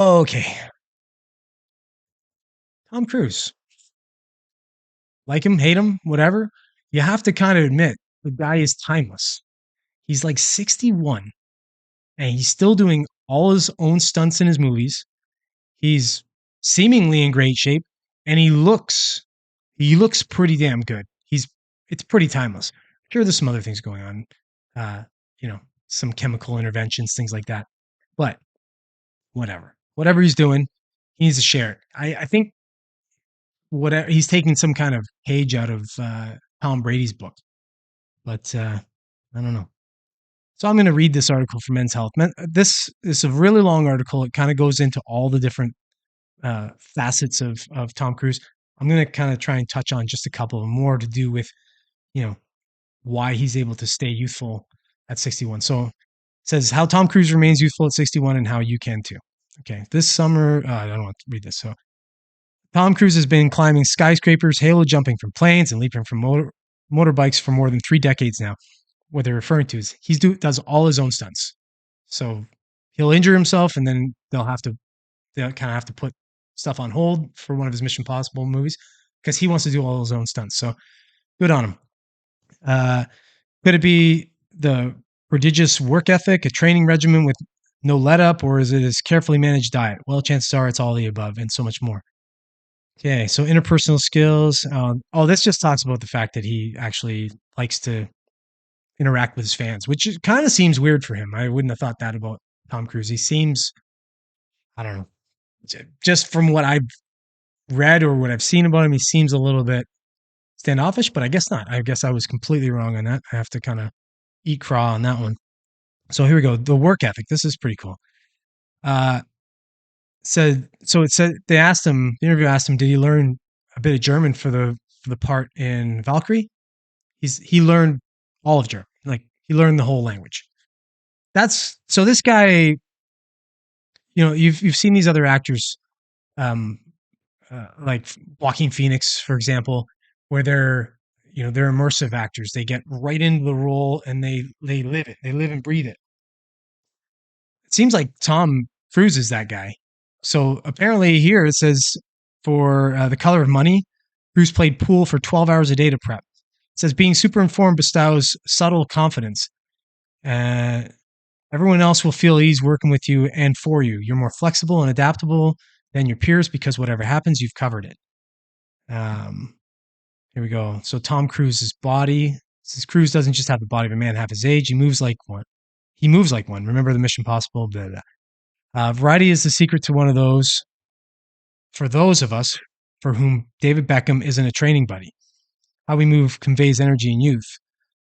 Okay, Tom Cruise. Like him, hate him, whatever. You have to kind of admit the guy is timeless. He's like 61 and he's still doing all his own stunts in his movies. He's seemingly in great shape and he looks pretty damn good. It's pretty timeless. Sure, there's some other things going on, uh, you know, some chemical interventions, things like that. But whatever he's doing, he needs to share it. I think whatever he's taking some kind of page out of Tom Brady's book, but I don't know. So I'm going to read this article from Men's Health. This is a really long article. It kind of goes into all the different facets of Tom Cruise. I'm going to kind of try and touch on just a couple more to do with you know why he's able to stay youthful at 61. So it says how Tom Cruise remains youthful at 61 and how you can too. Okay, this summer I don't want to read this. So Tom Cruise has been climbing skyscrapers, halo jumping from planes, and leaping from motorbikes for more than 3 decades now. What they're referring to is does all his own stunts. So he'll injure himself, and then they'll kind of have to put stuff on hold for one of his Mission Possible movies because he wants to do all his own stunts. So good on him. Uh, could it be the prodigious work ethic, a training regimen with no let up, or is it his carefully managed diet? Well, chances are it's all the above and so much more. Okay, so interpersonal skills. This just talks about the fact that he actually likes to interact with his fans, which kind of seems weird for him. I wouldn't have thought that about Tom Cruise. He seems, I don't know, just from what I've read or what I've seen about him, he seems a little bit standoffish, but I guess not. I guess I was completely wrong on that. I have to kind of eat craw on that one. So here we go. The work ethic. This is pretty cool. Uh, it said the interview asked him, did he learn a bit of German for the part in Valkyrie? He learned all of German. Like he learned the whole language. That's so this guy, you've seen these other actors, um, like Joaquin Phoenix, for example, where they're immersive actors. They get right into the role and they live it. They live and breathe it. It seems like Tom Cruise is that guy. So apparently here it says for The Color of Money, Cruise played pool for 12 hours a day to prep. It says being super informed bestows subtle confidence. Uh, Everyone else will feel ease working with you and for you. You're more flexible and adaptable than your peers because whatever happens, you've covered it. Um, Here we go. So Tom Cruise's body. Says Cruise doesn't just have the body of a man half his age. He moves like one. He moves like one. Remember the Mission Possible? Blah, blah. Variety is the secret to one of those. For those of us for whom David Beckham isn't a training buddy, how we move conveys energy and youth,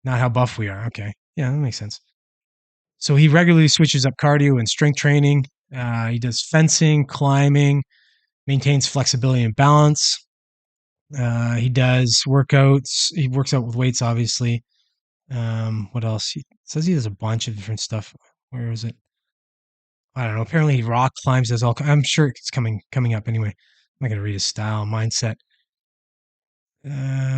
not how buff we are. Okay, yeah, that makes sense. So he regularly switches up cardio and strength training. He does fencing, climbing, maintains flexibility and balance. He does workouts. He works out with weights, obviously. What else? He says he does a bunch of different stuff. Where is it? I don't know. Apparently, he rock climbs. Does all. I'm sure it's coming up anyway. I'm not gonna read his style, mindset.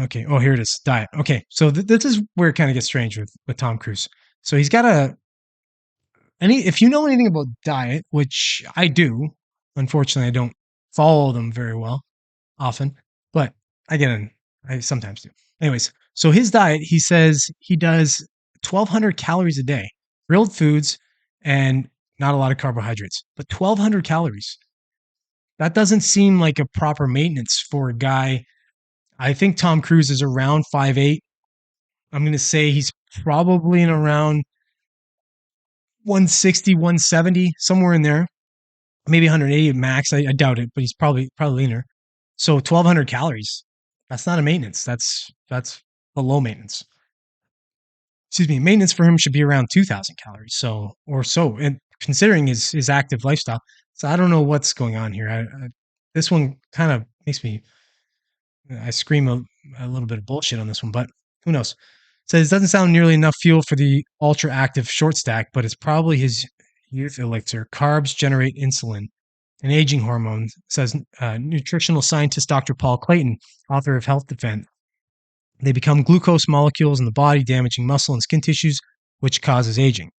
Okay. Oh, here it is. Diet. Okay. So this is where it kind of gets strange with Tom Cruise. So he's got if you know anything about diet, which I do, unfortunately, I don't follow them very well often, but I get in. I sometimes do. Anyways, so his diet, he says he does 1,200 calories a day, grilled foods, and not a lot of carbohydrates, but 1,200 calories. That doesn't seem like a proper maintenance for a guy. I think Tom Cruise is around 5'8". I'm going to say he's probably in around 160, 170, somewhere in there. Maybe 180 max. I doubt it, but he's probably leaner. So 1,200 calories. That's not a maintenance. That's below maintenance. Excuse me. Maintenance for him should be around 2,000 calories. So or so, and considering his active lifestyle. So I don't know what's going on here. This one kind of makes me. I scream a little bit of bullshit on this one, but who knows? Says it doesn't sound nearly enough fuel for the ultra active short stack, but it's probably his youth elixir. Carbs generate insulin, an aging hormone, says nutritional scientist Dr. Paul Clayton, author of Health Defense. They become glucose molecules in the body, damaging muscle and skin tissues, which causes aging.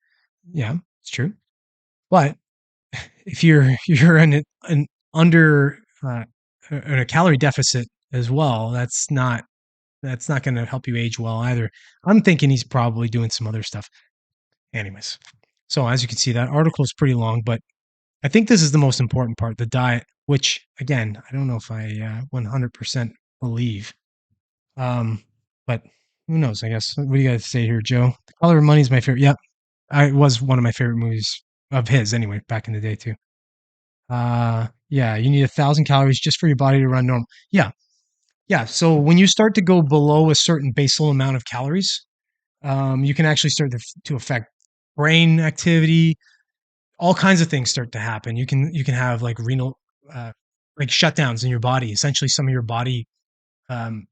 Yeah, it's true. But if you're an under in a calorie deficit as well, that's not going to help you age well either. I'm thinking he's probably doing some other stuff. Anyways, so as you can see, that article is pretty long, but I think this is the most important part, the diet, which again, I don't know if I 100% believe. Um, but who knows? I guess. What do you got to say here, Joe? The Color of Money is my favorite. Yep, it was one of my favorite movies of his anyway, back in the day too. Yeah, you need 1,000 calories just for your body to run normal. Yeah, yeah. So when you start to go below a certain basal amount of calories, you can actually start to affect brain activity. All kinds of things start to happen. You can have like renal, uh, like shutdowns in your body. Essentially, um,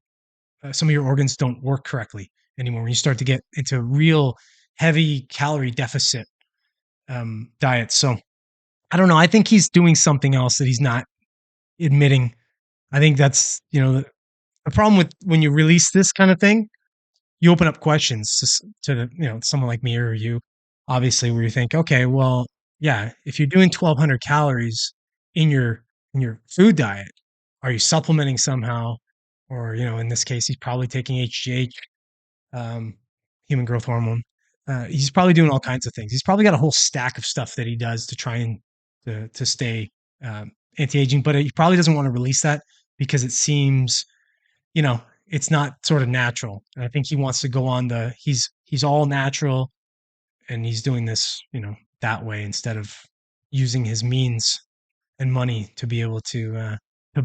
some of your organs don't work correctly anymore. When you start to get into real heavy calorie deficit diets. So I don't know. I think he's doing something else that he's not admitting. I think that's the problem with when you release this kind of thing, you open up questions to someone like me or you, obviously, where you think, okay, well, yeah, if you're doing 1,200 calories in your food diet, are you supplementing somehow? Or in this case, he's probably taking HGH, um, human growth hormone. He's probably doing all kinds of things. He's probably got a whole stack of stuff that he does to try and to stay anti-aging, but he probably doesn't want to release that because it seems it's not sort of natural. And I think he wants to go on he's all natural and he's doing this, that way instead of using his means and money to be able to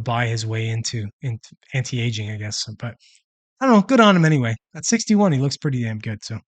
buy his way into anti-aging, I guess. But I don't know, good on him anyway. At 61, he looks pretty damn good. So